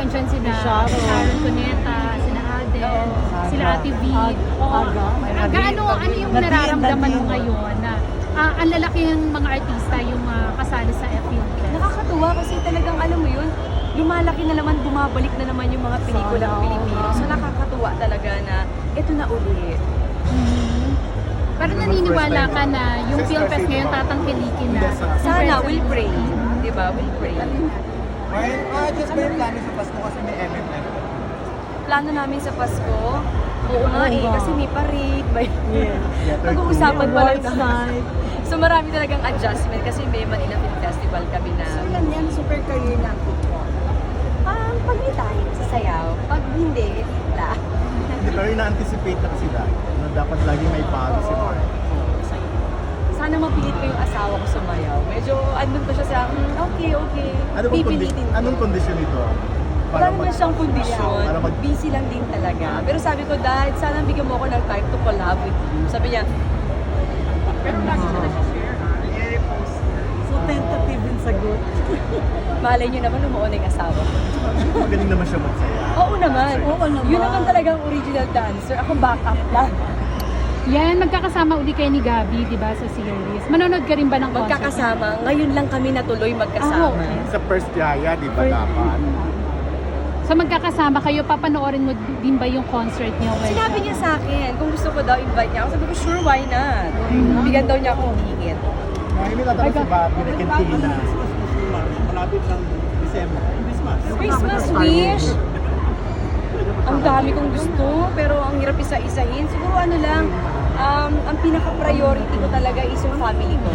andyan sila Sharon. Sharon Cuneta, sina Aden, sila Ate V. Ano yung nararamdaman mo ngayon na ang lalaki ng mga artista yung kasali sa Film Fest? Nakakatuwa kasi talagang alam mo yun, lumalaki na naman, bumabalik na naman yung mga pelikulang Pilipino. So nakakatuwa talaga na ito na ulit. Pero naniniwala ka na yung Film Fest ngayon tatangkilikin na? Sana, we'll pray. Diba? We'll pray. Just ba yung plano sa Pasko kasi may MMM? Plano namin sa Pasko, oo nga eh, kasi may parig, may pag-uusapan pa lang namin. So marami talagang adjustment kasi may Manila Film Festival kami na. So yan, super career natin po. Pag may time, sasayaw. Pag hindi, wala. Hindi, pero ina-anticipate na kasi dahil na dapat lagi may bago si Mark. Sana mapilit ko yung asawa ko sumayaw. Medyo andun pa siya sa, okay. Pipilitin ko. Anong kondisyon ito? Wala naman siyang kondisyon. Para Busy lang din talaga. Pero sabi ko, Dad, sana bigyan mo ako ng time to collab with you. Sabi niya, pero lagi siya nag-share ha? So tentative yung sagot. Malay niyo naman umuon yung asawa ko. Magaling naman siya magsaya. Oo naman. Oo naman. Yun naman talagang original dancer. Ako backup lang. Yan, magkakasama uli kayo ni Gabi, di ba, sa series. Manonood ka rin ba ng concert? Magkakasama. Ngayon lang kami natuloy magkasama. okay. Sa first Yaya, di ba dapat? So magkakasama kayo, papanoorin mo din ba yung concert niyo? Sinabi niya sa akin, kung gusto ko daw invite niya ako, sabi ko, sure, why not? Bigyan daw niya akong ticket. Hindi natanong si Bobby na Kentina. Malapit ng December. Christmas wish! Ang dami kong gusto, pero ang hirap isa-isahin. Siguro ano lang, ang pinaka-priority ko talaga is yung family ko.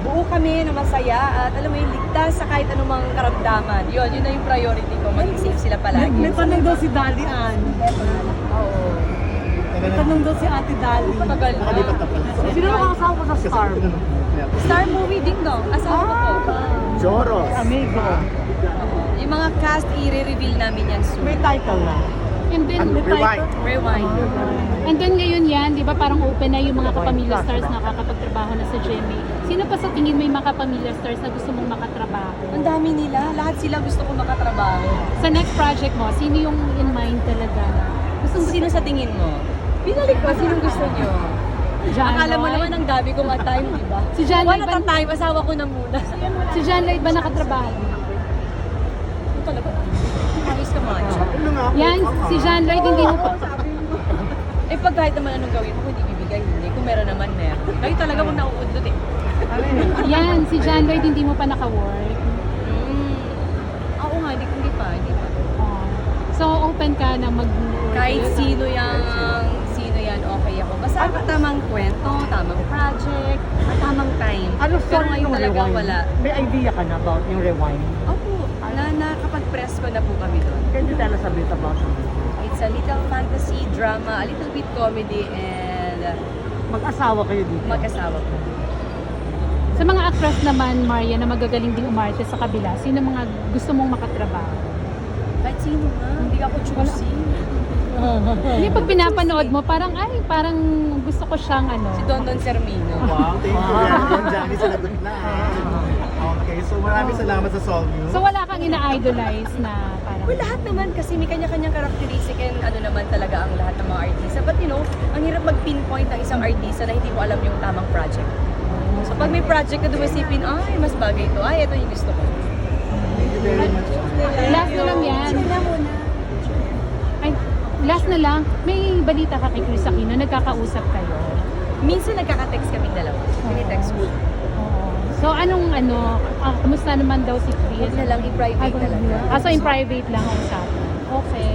Buo kami na masaya at alam mo yung ligtas sa kahit anumang karamdaman. Yun na yung priority ko. Maging safe sila palagi. May tanong daw si Dali Ann. Oo. May tanong daw si Ate Dali. Tagal na. Nakalipat na pala. Sino nakakasama ko sa Star? Star movie din dong. Asawa ko po. Joros. Amigo. Yung mga cast, i-reveal namin yan soon. May title na. And then, Rewind. Rewind. and then ngayon yan, di ba parang open na yung mga kapamilya stars na nakakapagtrabaho na sa GMA. Sino pa sa tingin mo yung mga kapamilya stars na gusto mong makatrabaho? Ang dami nila. Lahat sila gusto ko makatrabaho. Sa next project mo, sino yung in mind talaga? Sino sa tingin mo? Pinalik ko, sinong gusto nyo? John Akala mo Lloyd? naman ang dabi kong time, di ba? Si John Lloyd Wala ba, na time, asawa ko na muna. si John Lloyd ba nakatrabaho? Ito talaga. Ayos ka man. Yan, si John Lloyd hindi mo pa. Eh pag kahit naman anong gawin mo, hindi bibigay, hindi. Kung meron naman, meron. Kayo talaga mo nauudlot eh. Yan, si John Lloyd hindi mo pa naka-work. Oo nga, hindi pa. Oh. So open ka na mag-work. Kahit sino yan, okay ako. Basta tamang kwento, tamang project, at tamang time. Ano Pero story ngayon yung talaga Rewind? wala. May idea ka na about yung Rewind? Opo, nakapag-press ko na po kami doon. Can you tell us a bit about it? It's a little fantasy, drama, a little bit comedy, and Mag-asawa kayo dito. mag-asawa ko. Sa mga actress naman, Maria, na magagaling ding umarte sa kabila, sino mga gusto mong makatrabaho? Kahit sino nga, hindi ako choosy. Hindi, pag pinapanood mo, parang gusto ko siyang Si Don Sermino. Wow, thank you. Yan, Johnny, sinagot na. Okay, so maraming salamat sa Solve You. So wala kang ina-idolize na parang... Well, lahat naman kasi may kanya-kanyang characteristic and ano naman talaga ang lahat ng mga artista. But you know, ang hirap mag-pinpoint ng isang artista na hindi mo alam yung tamang project. So pag may project ka dumasipin, ay, mas bagay ito. Ay, ito yung gusto ko. Thank you very much. Last na lang yan. Ay, last na lang, may balita ka kay Chris Aquino, nagkakausap kayo. Minsan nagkaka-text kami dalawa. Tinitext ko. Oo. So anong kumusta naman daw si Chris? Huwag na lang i-private talaga. So in private lang ang usapan. Okay.